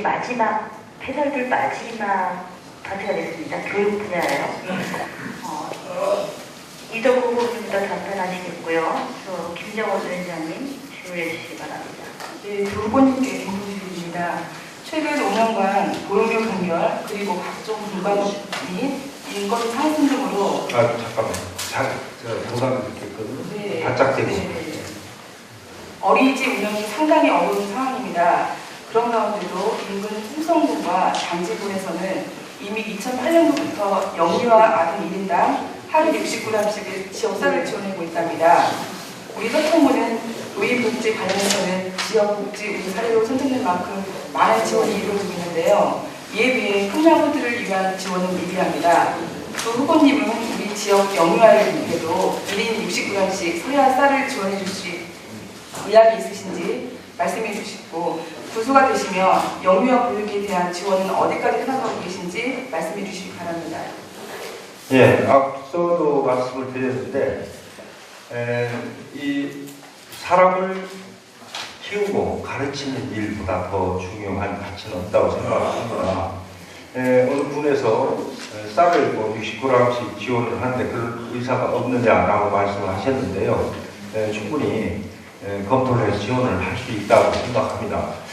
마지막 패널들 마지막 파트가 됐습니다. 교육 분야예요. 이덕구 후보님도 답변하시겠고요. 또 김정호 위원장님 질문해 주시기 바랍니다. 네, 두 후보님께 질문드립니다. 최근 5년간 보육료 판결 그리고 각종 불가역 및 인건 상승 등으로 잠깐만. 보상을 듣겠거든요. 네, 바짝 대고. 네. 어린이집 운영이 상당히 어려운 상황입니다. 그런 가운데도 인근 홍성군과 장지군에서는 이미 2008년도부터 영유아 아동 1인당 하루 69g씩의 지역사를 지원하고 있답니다. 우리 서청구는 노인복지 관련해서는 지역복지 우리 사례로 선정된 만큼 많은 지원이 이루어지고 있는데요. 이에 비해 풍량호들을 위한 지원은 미비합니다. 두 후보님은 우리 지역 영유아를 위해도 1인 69g씩 서야 쌀을 지원해 주실 의향이 있으신지 말씀해 주시고, 구수가 되시면 영유아 보육에 대한 지원은 어디까지 생각하고 계신지 말씀해 주시기 바랍니다. 예, 앞서도 말씀을 드렸는데 이 사람을 키우고 가르치는 일보다 더 중요한 가치는 없다고 생각합니다. 어느 분에서 쌀을 69g씩 지원을 하는데 그런 의사가 없느냐라고 말씀을 하셨는데요. 충분히 검토를 해서 지원을 할 수 있다고 생각합니다.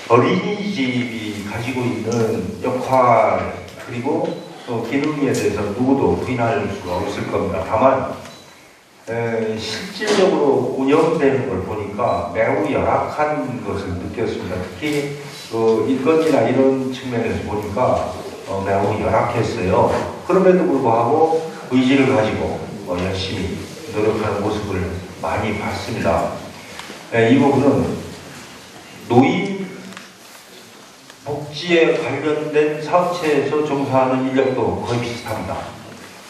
어린이집이 가지고 있는 역할 그리고 또 기능에 대해서 누구도 부인할 수가 없을 겁니다. 다만 실질적으로 운영되는 걸 보니까 매우 열악한 것을 느꼈습니다. 특히 인건비나 이런 측면에서 보니까 매우 열악했어요. 그럼에도 불구하고 의지를 가지고 열심히 노력하는 모습을 많이 봤습니다. 이 부분은 노인 복지에 관련된 사업체에서 종사하는 인력도 거의 비슷합니다.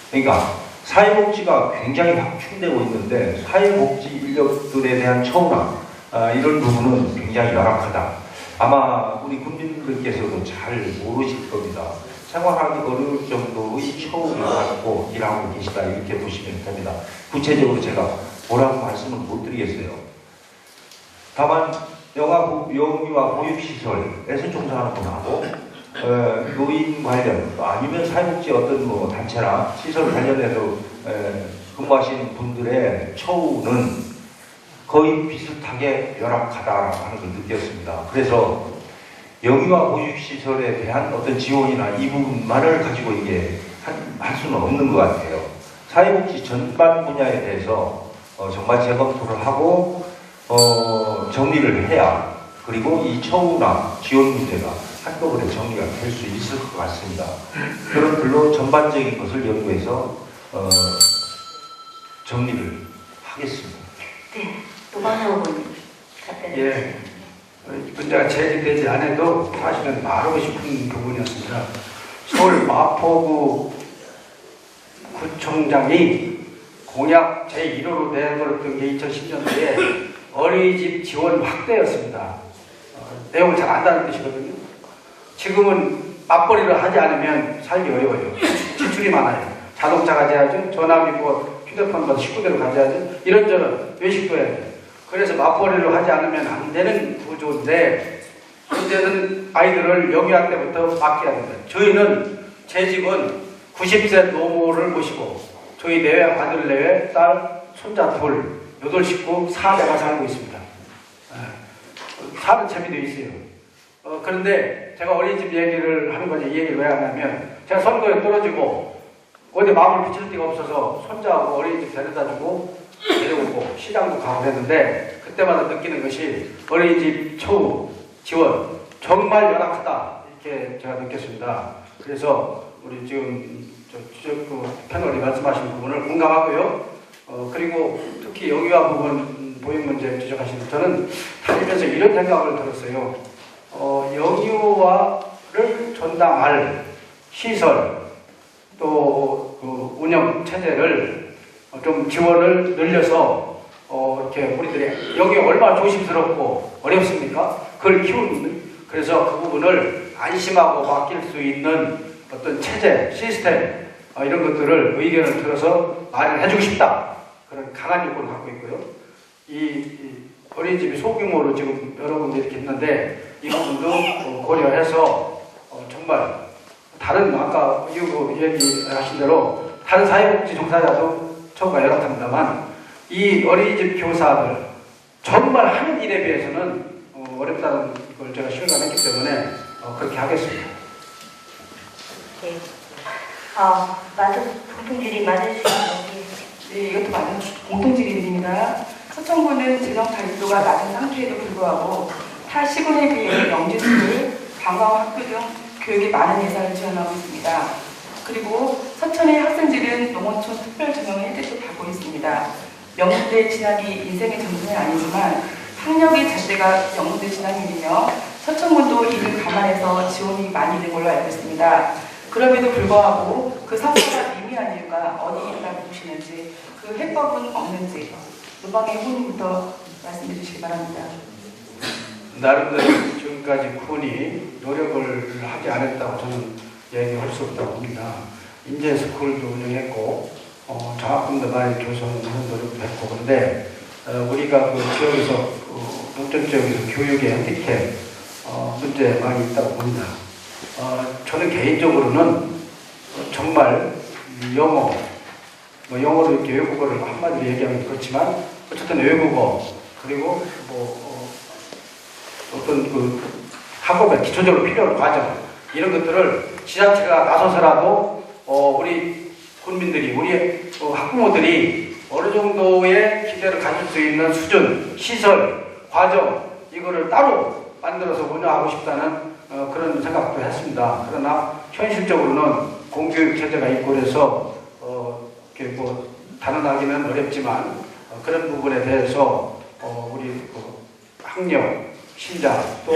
그러니까 사회복지가 굉장히 확충되고 있는데 사회복지 인력들에 대한 처우나 이런 부분은 굉장히 열악하다. 아마 우리 국민들께서도 잘 모르실 겁니다. 생활하기 어려울 정도의 처우를 갖고 일하고 계시다 이렇게 보시면 됩니다. 구체적으로 제가 뭐라고 말씀을 못 드리겠어요. 다만 영유아 보육시설에서 종사하는 분하고 노인 관련 아니면 사회복지 어떤 단체나 시설 관련해서 근무하시는 분들의 처우는 거의 비슷하게 열악하다라고 하는 걸 느꼈습니다. 그래서 영유아 보육시설에 대한 어떤 지원이나 이 부분만을 가지고 이게 할 수는 없는 것 같아요. 사회복지 전반 분야에 대해서 정말 재검토를 하고 정리를 해야 그리고 이 처우나 지원 문제가 한꺼번에 정리가 될 수 있을 것 같습니다. 그런 글로 전반적인 것을 연구해서 정리를 하겠습니다. 네, 노광래 후보님 답변해 주세요. 예, 문제가 제기되지 않아도 사실은 말하고 싶은 부분이었습니다. 서울 마포구 구청장이 공약 제1호로 내걸었던 게 2010년도에 어린이집 지원 확대였습니다. 내용을 잘 안다는 뜻이거든요. 지금은 맞벌이를 하지 않으면 살기 어려워요. 지출이 많아요. 자동차 가져야죠. 전화기 휴대폰 식구대로 가져야죠. 이런저런 외식도 해야 돼요. 그래서 맞벌이를 하지 않으면 안 되는 구조인데 문제는 아이들을 영유아 때부터 맡겨야 됩니다. 저희는 제 집은 90세 노모를 모시고 저희 내외 아들 내외 딸 손자 둘 8식구 4대가 살고 있습니다. 사는 재미도 있어요. 그런데 제가 어린이집 얘기를 하는 거지, 이 얘기를 왜 하냐면 제가 선거에 떨어지고 어디 마음을 붙일 데가 없어서 손자하고 어린이집 데려다주고 데려오고 시장도 가고 했는데 그때마다 느끼는 것이 어린이집 처우 지원 정말 열악하다 이렇게 제가 느꼈습니다. 그래서 우리 지금 패널이 말씀하신 부분을 공감하고요. 그리고 특히 영유아 부분 보육 문제 지적하시는 저는 다니면서 이런 생각을 들었어요. 영유아를 전담할 시설 또 운영 체제를 좀 지원을 늘려서 이렇게 우리들이 여기 얼마나 조심스럽고 어렵습니까? 그걸 키우는 그래서 그 부분을 안심하고 맡길 수 있는 어떤 체제, 시스템 이런 것들을 의견을 들어서 마련해주고 싶다. 그런 강한 욕구를 갖고 있고요. 이 어린이집이 소규모로 지금 여러 군데 이렇게 있는데 이 부분도 고려해서 정말 다른 아까 얘기하신 대로 다른 사회복지 종사자도 처우가 열악합니다만 이 어린이집 교사들 정말 하는 일에 비해서는 어렵다는 걸 제가 실감했기 때문에 그렇게 하겠습니다. 네. 공통질의 맞으시는지. 네, 이것도 맞는 공통질의입니다. 서천구는 재정 자립도가 낮은 상태에도 불구하고 타 시군에 비해 영재스쿨, 방과후 학교 등 교육에 많은 예산을 지원하고 있습니다. 그리고 서천의 학생들은 농어촌 특별전형을 혜택도 받고 있습니다. 명문대 진학이 인생의 전부는 아니지만 학력의 잣대가 명문대 진학이며 서천군도 이를 감안해서 지원이 많이 있는 걸로 알고 있습니다. 그럼에도 불구하고 그 사고가 미미한 이유가 어디에 있다고 보시는지, 그 해법은 없는지 노방의 후보님부터 말씀해 주시기 바랍니다. 나름대로 지금까지 군이 노력을 하지 않았다고 저는 얘기할 수 없다고 봅니다. 인재스쿨도 운영했고 장학금도 많이 조성하는 노력도 했고, 그런데 우리가 그 지역에서 농촌 지역에서 교육의 핸디캡 문제 많이 있다고 봅니다. 저는 개인적으로는 정말 영어, 영어로 이렇게 외국어를 한마디로 얘기하면 그렇지만 어쨌든 외국어, 그리고 어떤 그 학업에 기초적으로 필요한 과정, 이런 것들을 지자체가 나서서라도 우리 국민들이, 우리 학부모들이 어느 정도의 기대를 가질 수 있는 수준, 시설, 과정, 이거를 따로 만들어서 운영하고 싶다는 그런 생각도 했습니다. 그러나 현실적으로는 공교육 체제가 있고 그래서 이렇게 단언하기는 어렵지만 그런 부분에 대해서 우리 학력, 신장, 또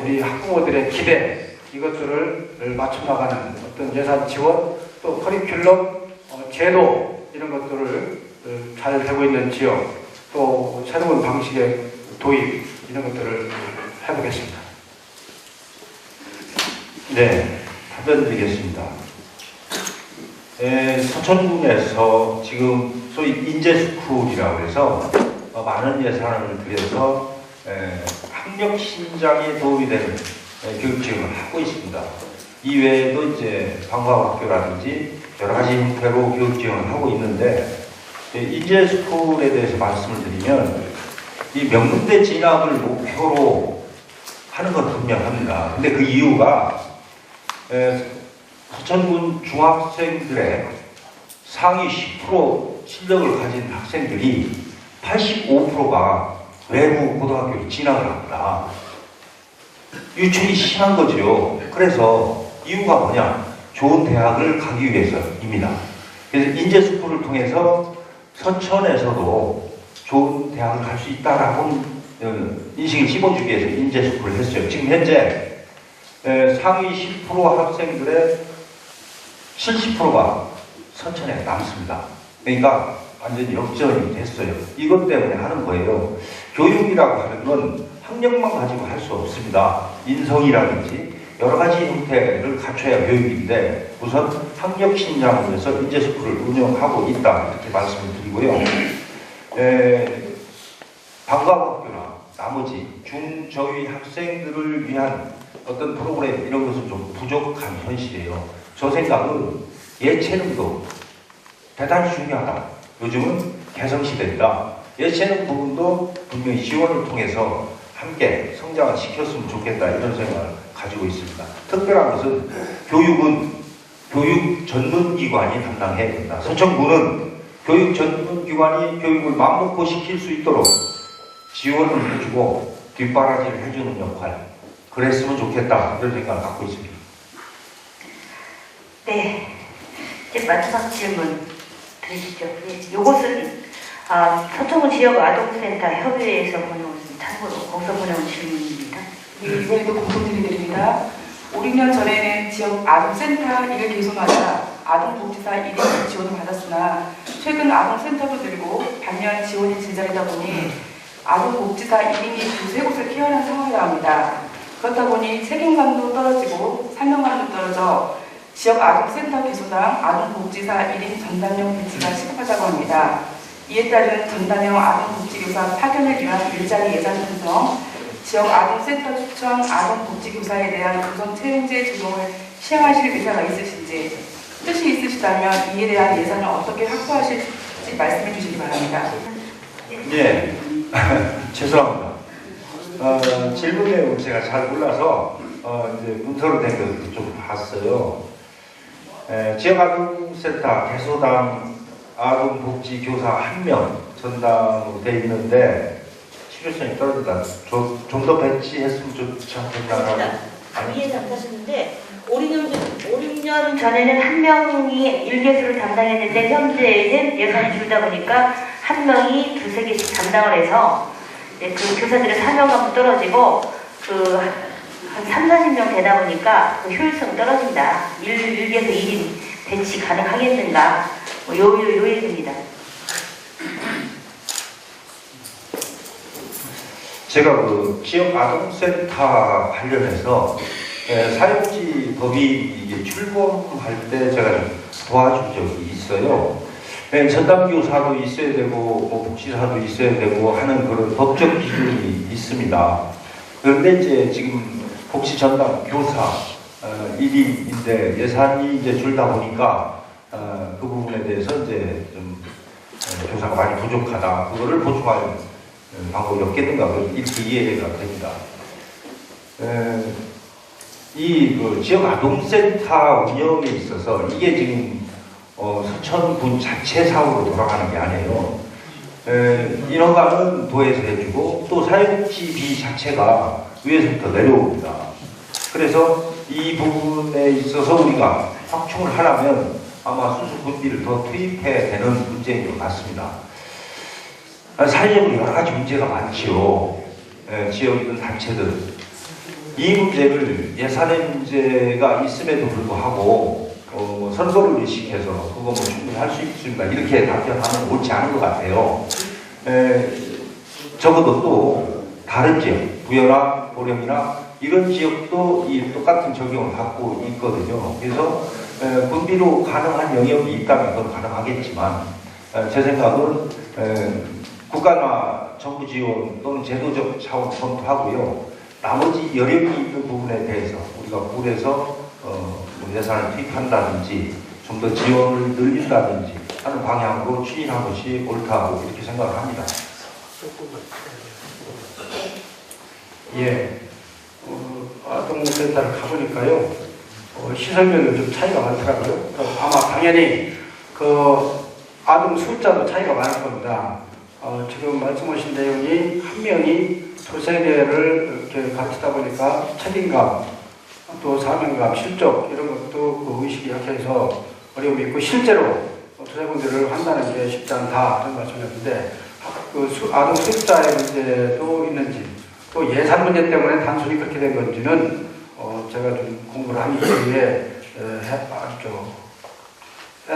우리 학부모들의 기대, 이것들을 맞춰나가는 어떤 예산 지원, 또 커리큘럼, 제도, 이런 것들을 잘 되고 있는 지역, 또 새로운 방식의 도입, 이런 것들을 해보겠습니다. 네, 답변 드리겠습니다. 서천군에서 지금 소위 인재스쿨이라고 해서 많은 예산을 들여서 학력 신장에 도움이 되는 교육 지원을 하고 있습니다. 이외에도 이제 방과학교라든지 여러 가지 형태로 교육 지원을 하고 있는데, 인재스쿨에 대해서 말씀을 드리면 이 명문대 진학을 목표로 하는 건 분명합니다. 근데 그 이유가 서천군 중학생들의 상위 10% 실력을 가진 학생들이 85%가 외부 고등학교로 진학을 합니다. 유출이 심한 거죠. 그래서 이유가 뭐냐? 좋은 대학을 가기 위해서입니다. 그래서 인재스쿨을 통해서 서천에서도 좋은 대학을 갈 수 있다라고 인식을 심어주기 위해서 인재스쿨을 했어요. 지금 현재 상위 10% 학생들의 70%가 서천에 남습니다. 그러니까 완전히 역전이 됐어요. 이것 때문에 하는 거예요. 교육이라고 하는 건 학력만 가지고 할 수 없습니다. 인성이라든지 여러 가지 형태를 갖춰야 교육인데, 우선 학력 신장을 위해서 인재스쿨을 운영하고 있다, 이렇게 말씀을 드리고요. 방과학교나 나머지 중저위 학생들을 위한 어떤 프로그램, 이런 것은 좀 부족한 현실이에요. 저 생각은 예체능도 대단히 중요하다. 요즘은 개성시대입니다. 예체능 부분도 분명히 지원을 통해서 함께 성장을 시켰으면 좋겠다, 이런 생각을 가지고 있습니다. 특별한 것은 교육은 교육 전문기관이 담당해야 된다. 서천구는 교육 전문기관이 교육을 맘먹고 시킬 수 있도록 지원을 해주고 뒷바라지를 해주는 역할, 그랬으면 좋겠다, 이런 생각을 갖고 있습니다. 네, 이제 마지막 질문 드리시죠. 이것은 서천군 지역 아동센터 협의회에서 보내온, 참고로 거기서 보내온 질문입니다. 네, 이번에도 공통질의드립니다. 5, 6년 전에는 지역 아동센터 1을 개선하자 아동복지사 1인 지원을 받았으나 최근 아동센터도 늘고 반면 지원이 진작이다 보니 아동복지사 1인이 두세 곳을 케어하는 상황이라 합니다. 그렇다 보니 책임감도 떨어지고 사명감도 떨어져 지역 아동센터 개소당 아동복지사 1인 전담형 배치가 시급하다고 합니다. 이에 따른 전담형 아동복지교사 파견을 위한 일자리 예산 편성, 지역 아동센터 추천 아동복지교사에 대한 고성채용제 적용을 시행하실 의사가 있으신지, 뜻이 있으시다면 이에 대한 예산을 어떻게 확보하실지 말씀해 주시기 바랍니다. 네, 죄송합니다. 질문 내용을 제가 잘 몰라서 이제 문서로 된 것도 좀 봤어요. 지역아동센터 개소당 아동복지교사 1명 전담으로 돼 있는데 실효성이 떨어진다. 좀 더 배치했으면 좋지 않겠나. 이해 잘못하셨는데 5, 6년 전에는 한 명이 일개수를 담당했는데 현재는 예산이 줄다 보니까 한 명이 두세 개씩 담당을 해서 그 교사들의 사명감도 떨어지고 한 3, 40명 되다 보니까 그 효율성 떨어진다. 1개수 1인 배치 가능하겠는가? 요 얘기입니다. 제가 그 지역 아동센터 관련해서 사회복지법이 이게 출범할 때 제가 좀 도와준 적이 있어요. 전담 교사도 있어야 되고 뭐 복지사도 있어야 되고 하는 그런 법적 기준이 있습니다. 그런데 이제 지금 복지 전담 교사 1위인데 예산이 이제 줄다 보니까 그 부분에 대해서 이제 좀 교사가 많이 부족하다. 그거를 보충할 방법이 없겠는가 이렇게 이해가 됩니다. 이 지역 아동센터 운영에 있어서 이게 지금 서천군 자체 사업으로 돌아가는 게 아니에요. 인허가는 도에서 해주고 또 사회복지비 자체가 위에서부터 내려옵니다. 그래서 이 부분에 있어서 우리가 확충을 하려면 아마 수수분비를 더 투입해야 되는 문제인 것 같습니다. 사회적으로 여러 가지 문제가 많지요. 지역이든 단체들. 이 문제를 예산의 문제가 있음에도 불구하고 선거를 의식해서 그거 뭐 충분히 할 수 있습니다. 이렇게 답변하면 옳지 않은 것 같아요. 적어도 또 다른 지역, 부여나 보령이나 이런 지역도 이 똑같은 적용을 받고 있거든요. 그래서 분비로 가능한 영역이 있다면 그건 가능하겠지만 제 생각은 국가나 정부 지원 또는 제도적 차원 검토하고요. 나머지 여력이 있는 부분에 대해서 우리가 굴에서 예산을 투입한다든지 좀 더 지원을 늘린다든지 하는 방향으로 추진하는 것이 옳다고 이렇게 생각을 합니다. 예, 아동센터를 가보니까요, 시설별로 좀 차이가 많더라고요. 아마 당연히 그 아동 숫자도 차이가 많을 겁니다. 지금 말씀하신 내용이 한 명이 두세대를 이렇게 가르치다 보니까 책임감, 또 사명감, 실적 이런 것도 그 의식이 약해서 어려움이 있고 실제로 두세 군데를 한다는 게 쉽지 않다 이런 말씀이었는데 그 아동 숫자의 문제도 있는지 또 예산 문제 때문에 단순히 그렇게 된 건지는 제가 좀 공부를 한 이후에 해야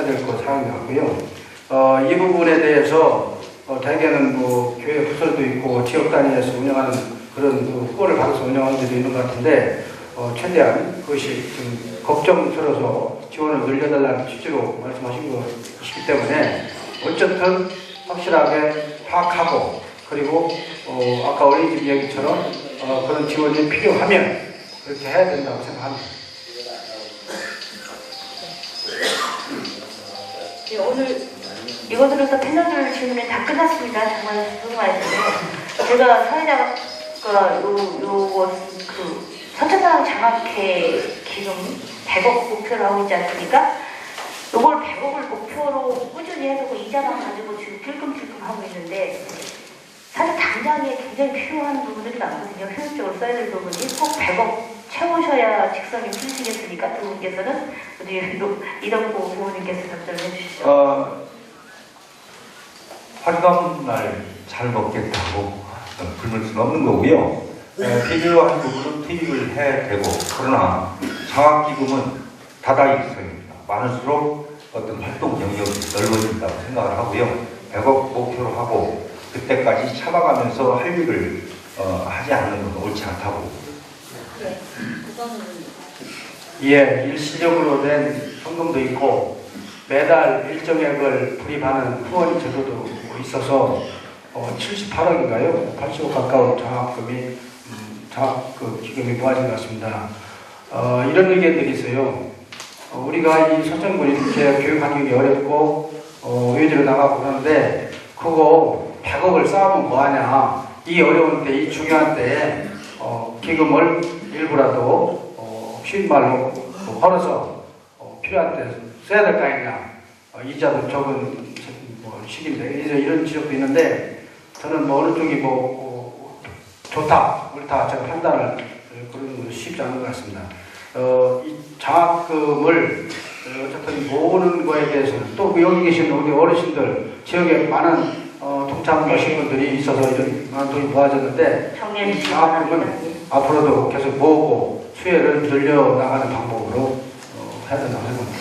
될 것 사항이 같고요. 이 부분에 대해서 대개는 뭐 교회 부설도 있고 지역 단위에서 운영하는 그런 그 후보를 받아서 운영하는 데도 있는 것 같은데 최대한 그것이 좀 걱정스러워서 지원을 늘려달라는 취지로 말씀하신 것이기 때문에 어쨌든 확실하게 파악하고 그리고 아까 어린이집 이야기처럼 그런 지원이 필요하면 그렇게 해야 된다고 생각합니다. 네, 오늘 이것으로서 패널들 질문이 다 끝났습니다. 정말 수고 많으신데요. 제가 사회자가 서천당 장학회 기금 100억 목표로 하고 있지 않습니까? 요걸 100억을 목표로 꾸준히 해두고 이자만 가지고 지금 찔끔찔끔 하고 있는데 사실 당장에 굉장히 필요한 부분들이 많거든요. 효율적으로 써야 될 부분이 꼭 100억 채우셔야 직성이 풀리시겠습니까? 두 분께서는 우리 이덕구 부모님께서 답변을 해주시죠. 화려한 날 잘 먹겠다고 굶을 수는 없는 거고요. 필요한 부분은 투입을 해야 되고 그러나 장학기금은 다다익선입니다. 많을수록 어떤 활동 영역이 넓어진다고 생각을 하고요. 100억 목표로 하고 그때까지 참아가면서 할 일을 하지 않는 건 옳지 않다고. 네, 그거는 예, 일시적으로 된 현금도 있고 매달 일정액을 불입하는 후원 제도도 있어서 78억인가요? 80억 가까운 장학금이 그 기금이 모아진 것 같습니다. 이런 의견들이 있어요. 우리가 이 서천군 이렇게 교육 환경이 어렵고 외지로 나가고 그러는데 그거 100억을 쌓으면 뭐하냐. 이 어려운 때, 이 중요한 때에 기금을 일부라도 쉬운 말로 벌어서 필요한 때 써야 될 거 아니냐. 이자도 적은 시기인데 이런 지적도 있는데 저는 어느 쪽이 좋다, 옳다 제가 판단을 그런 건 쉽지 않은 것 같습니다. 이 장학금을 어쨌든 모으는 거에 대해서는 또 여기 계신 우리 어르신들 지역에 많은 동참하신 분들이 있어서 이런 많은 돈이 모아졌는데 이 장학금은 앞으로도 계속 모으고 수혜를 늘려나가는 방법으로 해야 된다고 생각합니다.